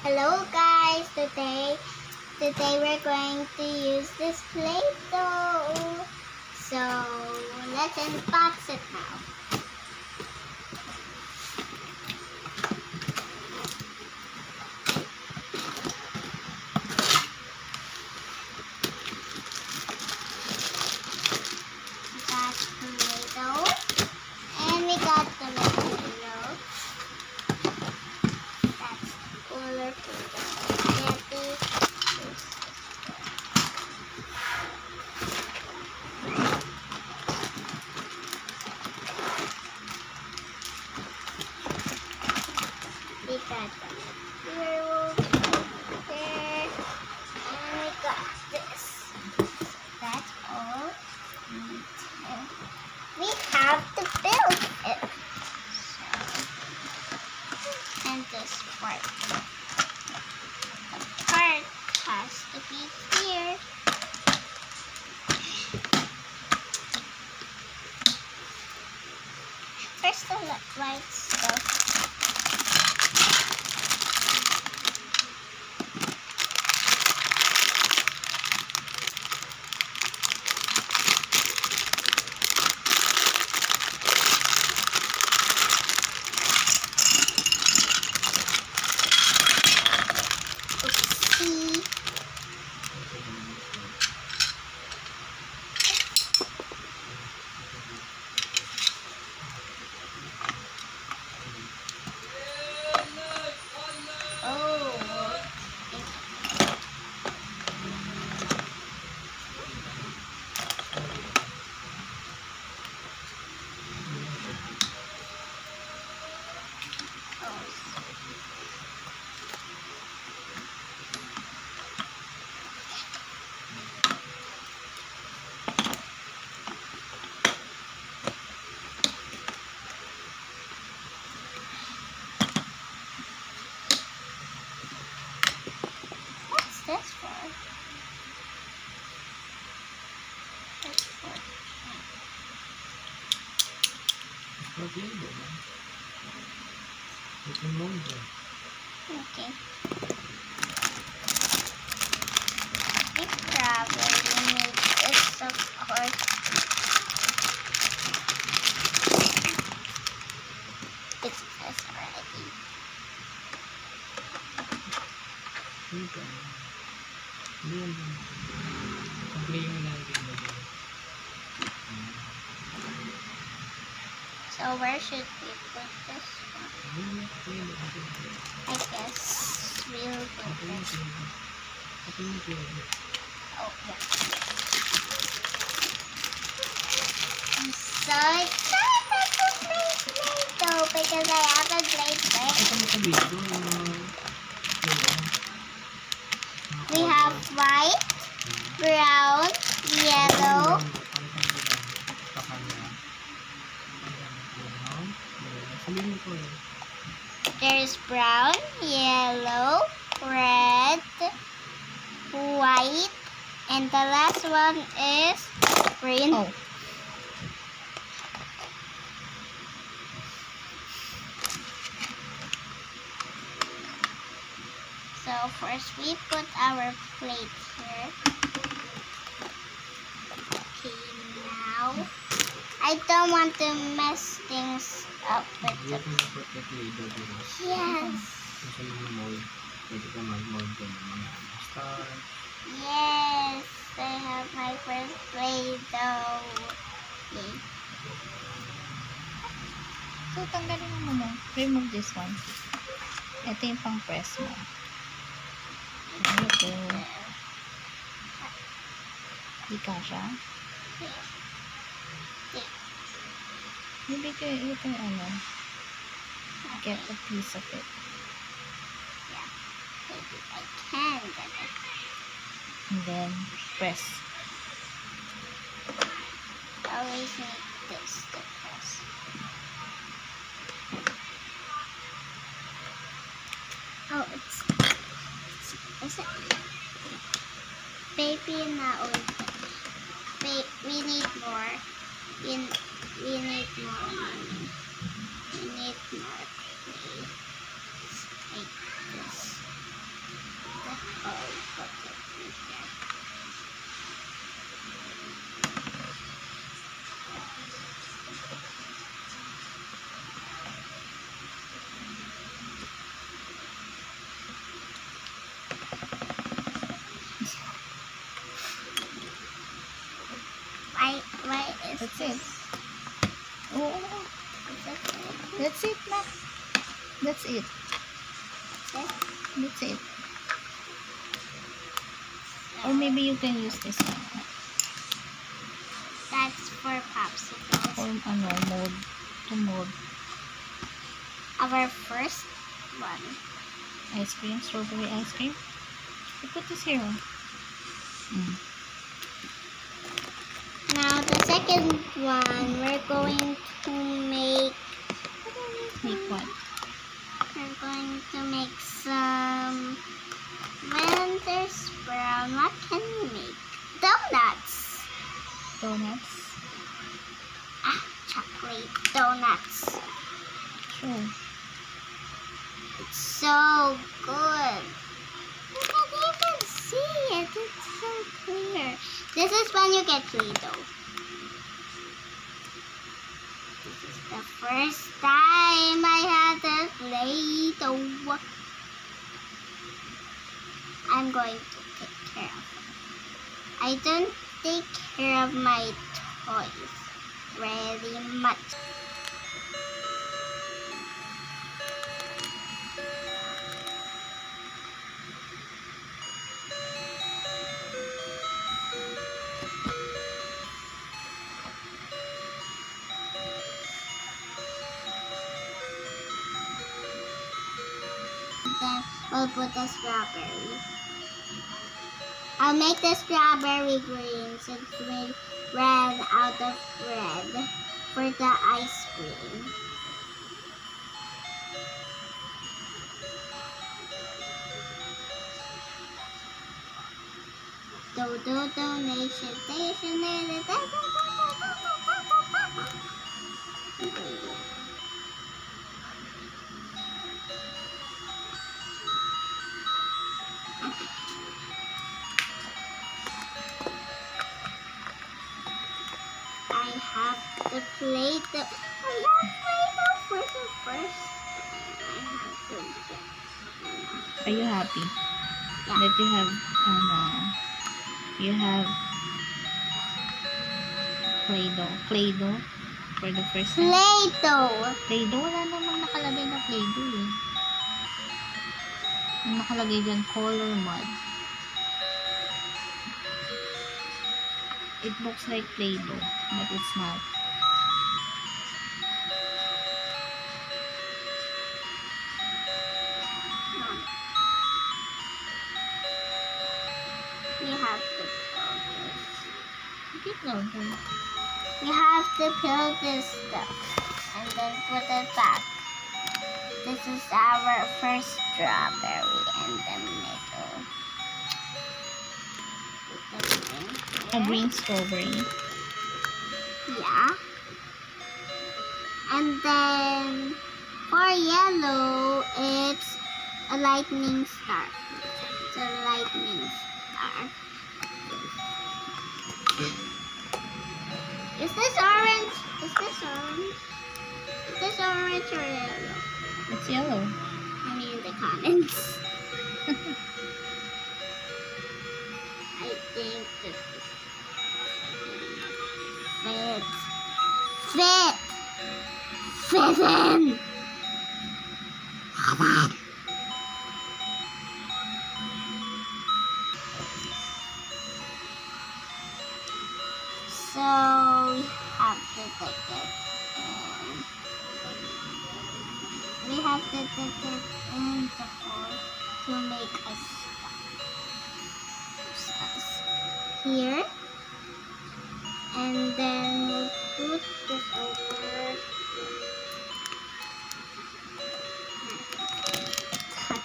Hello guys, today we're going to use this Play-Doh. So let's unbox it now. We got Play-Doh and we got the Play-Doh. That's cooler for the spaghetti. We got the material there, and we got this. That's all. We have to build it. And this part. The part has to be here. First the white stuff. Oopsie. Oh. What's this for? That's for okay. We probably need this, of course. It's this already. So where should we put this one? I guess we'll put this. Oh yeah. I'm so excited to play Play-Doh because I haven't played Play-Doh. We have white, brown, yellow. There's brown, yellow, red, white, and the last one is green. Oh. So first we put our plate here. Okay, now I don't want to mess things up with the yes. Yes, I have my first Play-Doh. Okay. So, tanggalin mo muna. Remove this one. Ito yung pang press mo. Ito. Di ka siya? Maybe you can get a piece of it. Yeah, maybe I can get it. And then press. Always need this to press. Oh, is it? Baby na old. We need more. We need more money. We need more clay. Like this. it. This? That's it. Or maybe you can use this one. That's for popsicles. Or mold. To mold. Our first one. Ice cream. Strawberry ice cream. You put this here. Now the second one, we're going to make. Make what? We're going to make some. When there's brown, what can we make? Donuts. Donuts. Chocolate donuts. Sure. It's so good. You can't even see it. It's so clear. This is when you get Play-Doh. This is the first time I had a Play-Doh. I'm going to take care of it. I don't take care of my toys very much. Then we'll put the strawberry. I'll make the strawberry green since we ran out of bread for the ice cream. Donation. I have the Play-Doh. I have Play-Doh for the first time. I have to get. Are you happy Yeah. that you have Play-Doh for the first time? Play-Doh. Play-Doh? Wala namang nakalagay na Play-Doh eh. Ang nakalagay dyan, color mud. It looks like Play-Doh, but it's not. We have to peel this. Keep louder. We have to peel this stuff and then put it back. This is our first strawberry in the middle. Put the green A here. green strawberry. Yeah. And then for yellow, it's a lightning star. It's a lightning star. Is this orange? Is this orange? Is this orange or yellow? It's yellow. I mean the comments. I think this is fit in. So we have to take it in. We have to take it in the hole to make a stop. Here. And then we'll put this over. Cut it.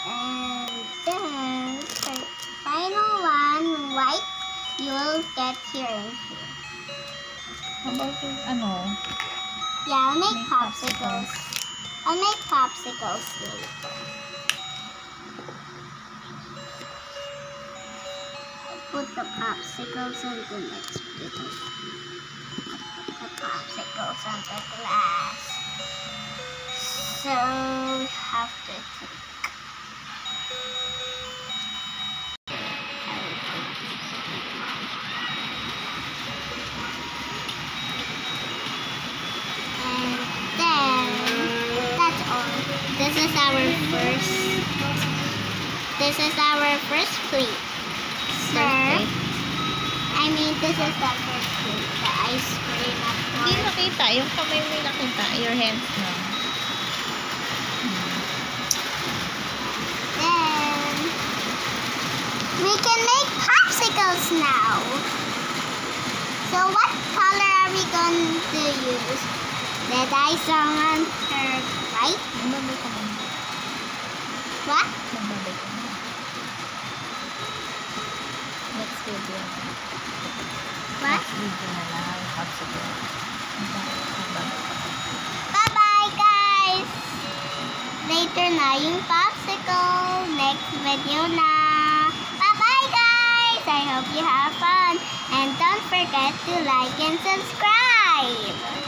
And then for final one, white, you'll get here and here. How about the, Yeah, I'll make Make popsicles. I'll make popsicles later. I'll put the popsicles in the next video. Put the popsicles on the glass. So we have to take. And then that's all. This is our first plate. Sir, I mean this is the first plate. The ice cream of Hindi course. nakita. Yung kamay mo yung nakita. Your hands na. Then we can make popsicles now. So what color are we going to use? That I saw on her, right? Magbabay ka muna. What? Magbabay ka muna. Let's do it. What? Let's video na lang. Popsicle. Magbabay ka. Bye-bye, guys! Later na yung popsicle. Next video na. Bye-bye, guys! I hope you have fun. And don't forget to like and subscribe.